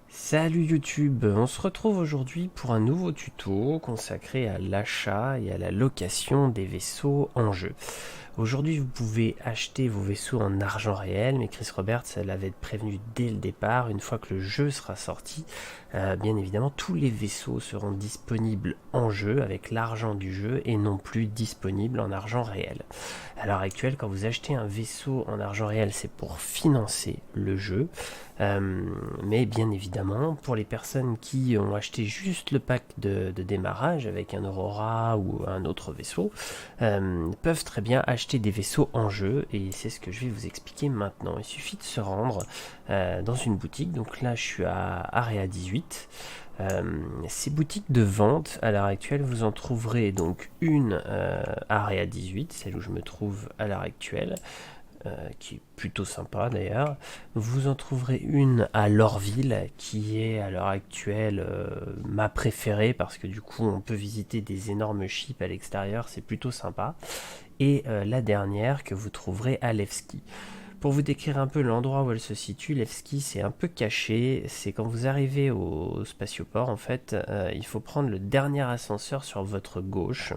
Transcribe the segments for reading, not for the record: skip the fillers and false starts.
Salut YouTube, on se retrouve aujourd'hui pour un nouveau tuto consacré à l'achat et à la location des vaisseaux en jeu. Aujourd'hui, vous pouvez acheter vos vaisseaux en argent réel, mais Chris Roberts l'avait prévenu dès le départ, une fois que le jeu sera sorti, bien évidemment, tous les vaisseaux seront disponibles en jeu avec l'argent du jeu et non plus disponibles en argent réel. À l'heure actuelle, quand vous achetez un vaisseau en argent réel, c'est pour financer le jeu. Mais bien évidemment, pour les personnes qui ont acheté juste le pack de démarrage avec un Aurora ou un autre vaisseau, peuvent très bien acheter des vaisseaux en jeu, et c'est ce que je vais vous expliquer maintenant. Il suffit de se rendre dans une boutique. Donc là, je suis à Area 18. Ces boutiques de vente, à l'heure actuelle, vous en trouverez donc une Area 18, celle où je me trouve à l'heure actuelle, qui est plutôt sympa d'ailleurs. Vous en trouverez une à Lorville, qui est à l'heure actuelle ma préférée, parce que du coup on peut visiter des énormes ships à l'extérieur, c'est plutôt sympa. Et la dernière que vous trouverez à Levski. Pour vous décrire un peu l'endroit où elle se situe, Levski c'est un peu caché, c'est quand vous arrivez au spatioport en fait, il faut prendre le dernier ascenseur sur votre gauche.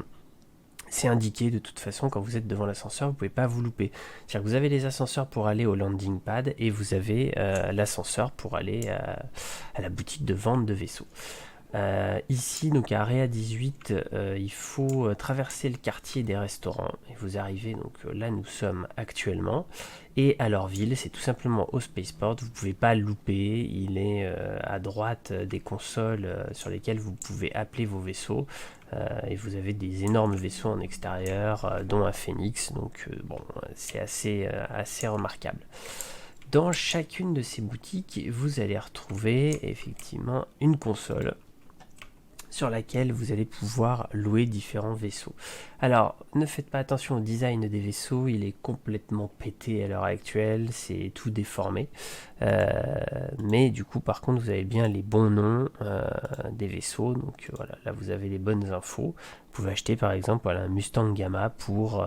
C'est indiqué de toute façon quand vous êtes devant l'ascenseur, vous ne pouvez pas vous louper. C'est-à-dire que vous avez les ascenseurs pour aller au landing pad et vous avez l'ascenseur pour aller à la boutique de vente de vaisseaux. Ici, donc à Area 18, il faut traverser le quartier des restaurants et vous arrivez donc là nous sommes actuellement. Et à Lorville, c'est tout simplement au Spaceport, vous ne pouvez pas le louper, il est à droite des consoles sur lesquelles vous pouvez appeler vos vaisseaux. Et vous avez des énormes vaisseaux en extérieur, dont un Phoenix, donc bon, c'est assez remarquable. Dans chacune de ces boutiques, vous allez retrouver effectivement une console sur laquelle vous allez pouvoir louer différents vaisseaux. Alors, ne faites pas attention au design des vaisseaux, il est complètement pété à l'heure actuelle, c'est tout déformé. Mais du coup, par contre, vous avez bien les bons noms des vaisseaux, donc voilà, là vous avez les bonnes infos. Vous pouvez acheter par exemple voilà, un Mustang Gamma pour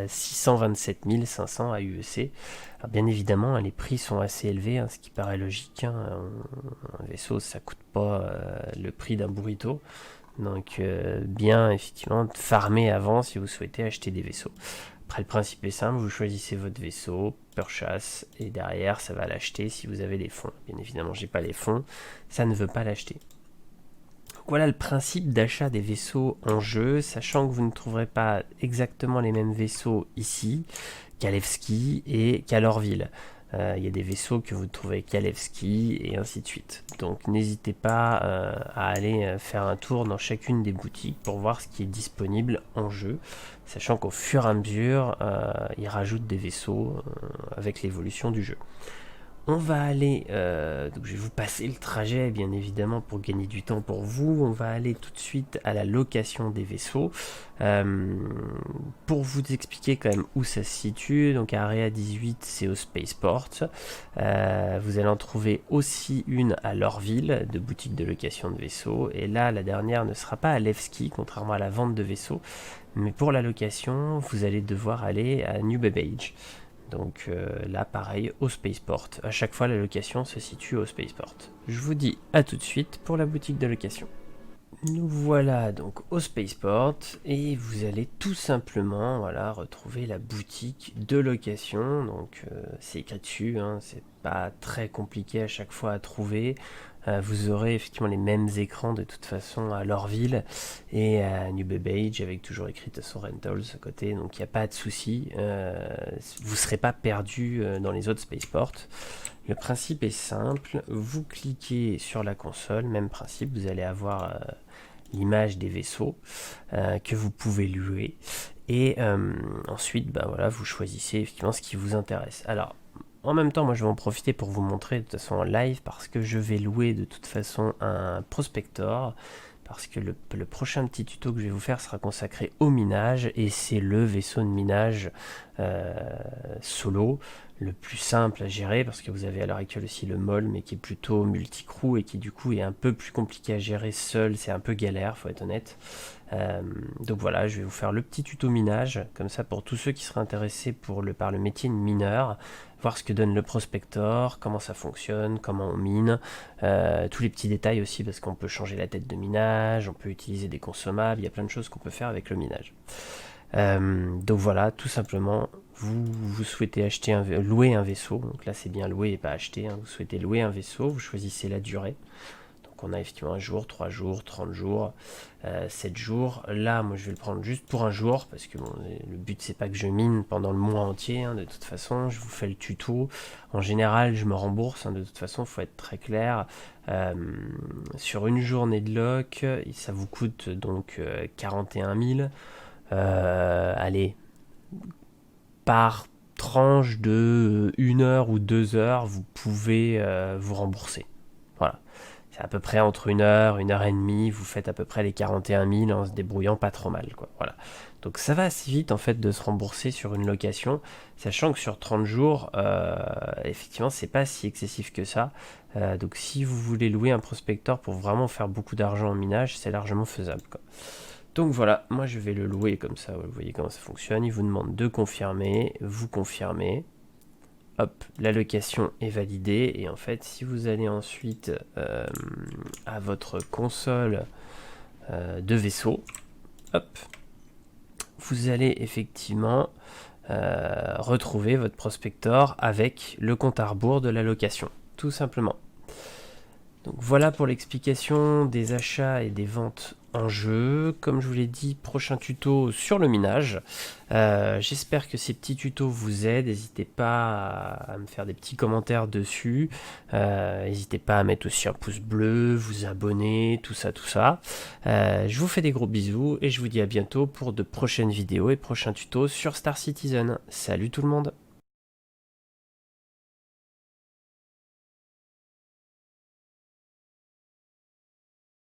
627 500 AUEC. Alors, bien évidemment, les prix sont assez élevés, ce qui paraît logique. Un vaisseau, ça coûte pas le prix d'un burrito. Donc, bien effectivement, farmer avant si vous souhaitez acheter des vaisseaux. Après, le principe est simple, vous choisissez votre vaisseau, purchase, et derrière, ça va l'acheter si vous avez les fonds. Bien évidemment, j'ai pas les fonds, ça ne veut pas l'acheter. Voilà le principe d'achat des vaisseaux en jeu, sachant que vous ne trouverez pas exactement les mêmes vaisseaux ici qu'à Levski et qu'à Lorville. Il y a des vaisseaux que vous trouvez qu'à Levski et ainsi de suite. Donc n'hésitez pas à aller faire un tour dans chacune des boutiques pour voir ce qui est disponible en jeu, sachant qu'au fur et à mesure, ils rajoutent des vaisseaux avec l'évolution du jeu. On va aller, donc je vais vous passer le trajet bien évidemment pour gagner du temps pour vous. On va aller tout de suite à la location des vaisseaux. Pour vous expliquer quand même où ça se situe, donc à Area 18 c'est au Spaceport. Vous allez en trouver aussi une à Lorville, de boutique de location de vaisseaux. Et là la dernière ne sera pas à Levski, contrairement à la vente de vaisseaux. Mais pour la location, vous allez devoir aller à New Babbage. Donc là, pareil, au Spaceport. À chaque fois, la location se situe au Spaceport. Je vous dis à tout de suite pour la boutique de location. Nous voilà donc au Spaceport et vous allez tout simplement voilà, retrouver la boutique de location. Donc c'est écrit dessus, c'est pas très compliqué à chaque fois à trouver. Vous aurez effectivement les mêmes écrans de toute façon à Lorville et à New Babbage avec toujours écrit son Rentals à côté, donc il n'y a pas de souci. Vous ne serez pas perdu dans les autres Spaceports. Le principe est simple, vous cliquez sur la console, même principe, vous allez avoir l'image des vaisseaux que vous pouvez louer et ensuite voilà, vous choisissez effectivement ce qui vous intéresse. Alors en même temps, moi je vais en profiter pour vous montrer de toute façon en live parce que je vais louer de toute façon un prospector, parce que le prochain petit tuto que je vais vous faire sera consacré au minage et c'est le vaisseau de minage solo, le plus simple à gérer, parce que vous avez à l'heure actuelle aussi le MOL, mais qui est plutôt multi-crew et qui du coup est un peu plus compliqué à gérer seul, c'est un peu galère, faut être honnête. Donc voilà, je vais vous faire le petit tuto minage, comme ça pour tous ceux qui seraient intéressés par le métier de mineur, voir ce que donne le prospector, comment ça fonctionne, comment on mine, tous les petits détails aussi, parce qu'on peut changer la tête de minage, on peut utiliser des consommables, il y a plein de choses qu'on peut faire avec le minage. Donc voilà, tout simplement, vous souhaitez louer un vaisseau, donc là c'est bien louer et pas acheter, hein. Vous souhaitez louer un vaisseau, vous choisissez la durée. Donc on a effectivement 1 jour, 3 jours, 30 jours, 7 jours. Là, moi je vais le prendre juste pour 1 jour, parce que bon, le but c'est pas que je mine pendant le mois entier, hein, de toute façon, je vous fais le tuto. En général, je me rembourse, hein, de toute façon, il faut être très clair. Sur une journée de loc, ça vous coûte donc 41 000. Allez, par tranche de 1 heure ou 2 heures, vous pouvez vous rembourser. Voilà. C'est à peu près entre 1 heure, 1 heure et demie, vous faites à peu près les 41 000 en se débrouillant pas trop mal, quoi. Voilà. Donc ça va assez vite en fait de se rembourser sur une location, sachant que sur 30 jours, effectivement, c'est pas si excessif que ça. Donc si vous voulez louer un prospector pour vraiment faire beaucoup d'argent en minage, c'est largement faisable, quoi. Donc voilà, moi je vais le louer comme ça, vous voyez comment ça fonctionne. Il vous demande de confirmer, vous confirmez. Hop, la location est validée. Et en fait, si vous allez ensuite à votre console de vaisseau, hop, vous allez effectivement retrouver votre prospector avec le compte à rebours de la location, tout simplement. Donc voilà pour l'explication des achats et des ventes en jeu. Comme je vous l'ai dit, prochain tuto sur le minage. J'espère que ces petits tutos vous aident. N'hésitez pas à me faire des petits commentaires dessus. N'hésitez pas à mettre aussi un pouce bleu, vous abonner, tout ça, tout ça. Je vous fais des gros bisous et je vous dis à bientôt pour de prochaines vidéos et prochains tutos sur Star Citizen. Salut tout le monde!